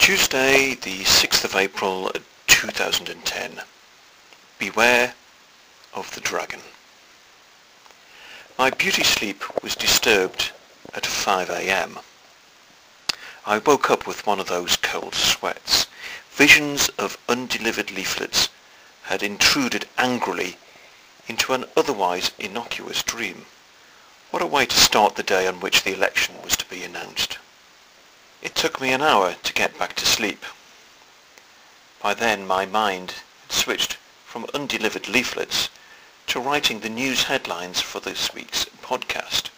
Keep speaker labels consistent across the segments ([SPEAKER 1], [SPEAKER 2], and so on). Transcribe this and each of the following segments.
[SPEAKER 1] Tuesday, the 6th of April 2010. Beware of the dragon. My beauty sleep was disturbed at 5 a.m. I woke up with one of those cold sweats. Visions of undelivered leaflets had intruded angrily into an otherwise innocuous dream. What a way to start the day on which the election was to be announced. It took me an hour to get back to sleep. By then my mind had switched from undelivered leaflets to writing the news headlines for this week's podcast.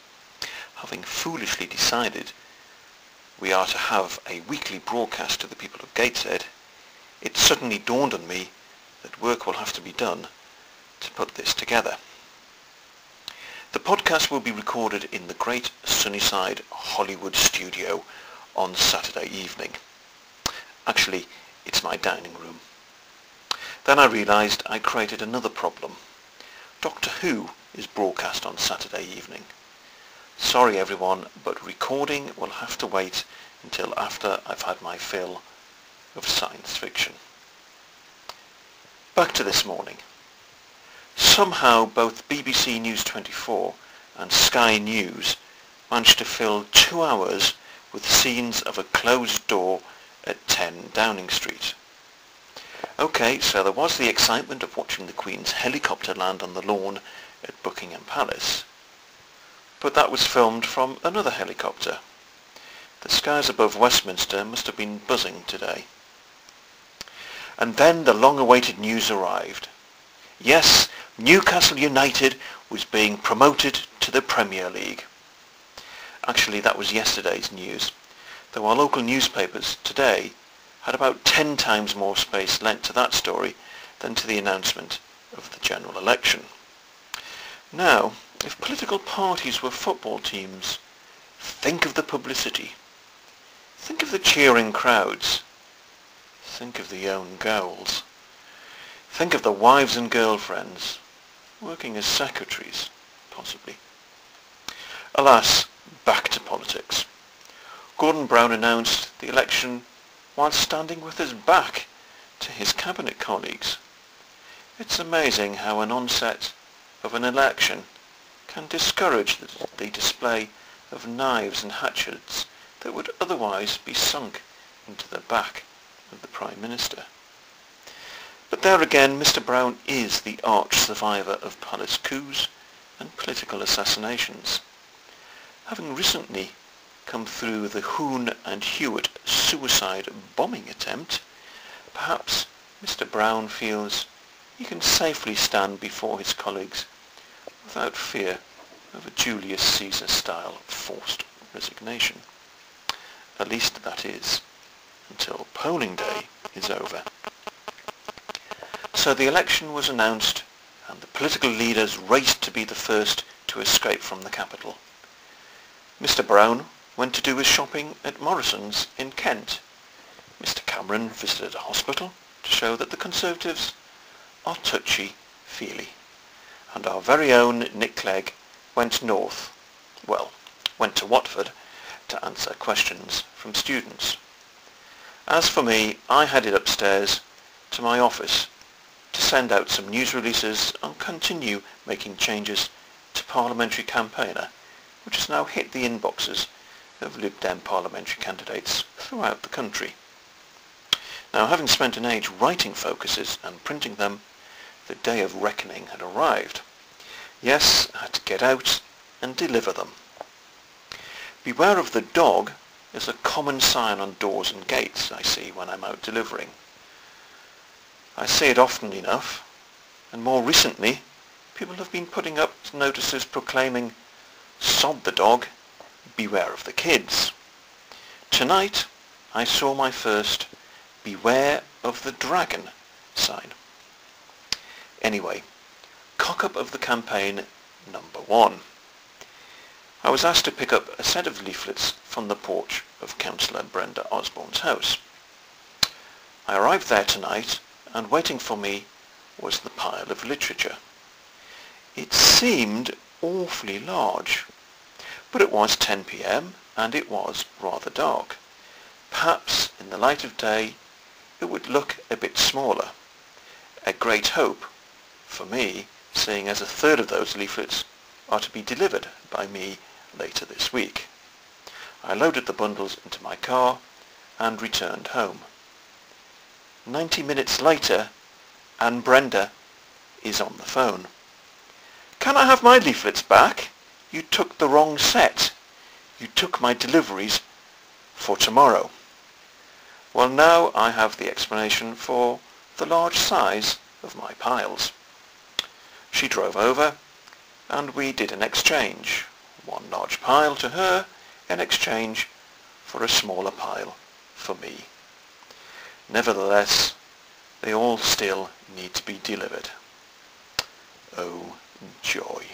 [SPEAKER 1] Having foolishly decided we are to have a weekly broadcast to the people of Gateshead, it suddenly dawned on me that work will have to be done to put this together. The podcast will be recorded in the great Sunnyside Hollywood studio on Saturday evening. Actually, it's my dining room. Then I realised I created another problem. Doctor Who is broadcast on Saturday evening. Sorry everyone, but recording will have to wait until after I've had my fill of science fiction. Back to this morning. Somehow both BBC News 24 and Sky News managed to fill 2 hours with scenes of a closed door at 10 Downing Street. Okay, so there was the excitement of watching the Queen's helicopter land on the lawn at Buckingham Palace, but that was filmed from another helicopter. The skies above Westminster must have been buzzing today. And then the long-awaited news arrived. Yes, Newcastle United was being promoted to the Premier League. Actually, that was yesterday's news, though our local newspapers today had about 10 times more space lent to that story than to the announcement of the general election. Now, if political parties were football teams, think of the publicity. Think of the cheering crowds. Think of the own goals. Think of the wives and girlfriends working as secretaries, possibly. Alas, back to politics. Gordon Brown announced the election while standing with his back to his cabinet colleagues. It's amazing how an onset of an election can discourage the display of knives and hatchets that would otherwise be sunk into the back of the Prime Minister. But there again, Mr. Brown is the arch survivor of palace coups and political assassinations. Having recently come through the Hoon and Hewitt suicide bombing attempt, perhaps Mr. Brown feels he can safely stand before his colleagues without fear of a Julius Caesar-style forced resignation. At least that is, until polling day is over. So the election was announced and the political leaders raced to be the first to escape from the capital. Mr. Brown went to do his shopping at Morrison's in Kent. Mr. Cameron visited a hospital to show that the Conservatives are touchy-feely. And our very own Nick Clegg went north, went to Watford to answer questions from students. As for me, I headed upstairs to my office to send out some news releases and continue making changes to Parliamentary Campaigner, which has now hit the inboxes of Lib Dem parliamentary candidates throughout the country. Now, having spent an age writing focuses and printing them, the day of reckoning had arrived. Yes, I had to get out and deliver them. Beware of the dog is a common sign on doors and gates I see when I'm out delivering. I see it often enough, and more recently people have been putting up notices proclaiming, "Sod the dog, beware of the kids." Tonight I saw my first "Beware of the dragon" sign. Anyway, cock-up of the campaign number 1. I was asked to pick up a set of leaflets from the porch of Councillor Brenda Osborne's house. I arrived there tonight, and waiting for me was the pile of literature. It seemed awfully large, but it was 10 p.m. and it was rather dark. Perhaps in the light of day, it would look a bit smaller. A great hope for me, seeing as a third of those leaflets are to be delivered by me later this week. I loaded the bundles into my car and returned home. 90 minutes later, and Brenda is on the phone. "Can I have my leaflets back? You took the wrong set. You took my deliveries for tomorrow." Well, now I have the explanation for the large size of my piles. She drove over and we did an exchange. One large pile to her in exchange for a smaller pile for me. Nevertheless, they all still need to be delivered. Oh, joy.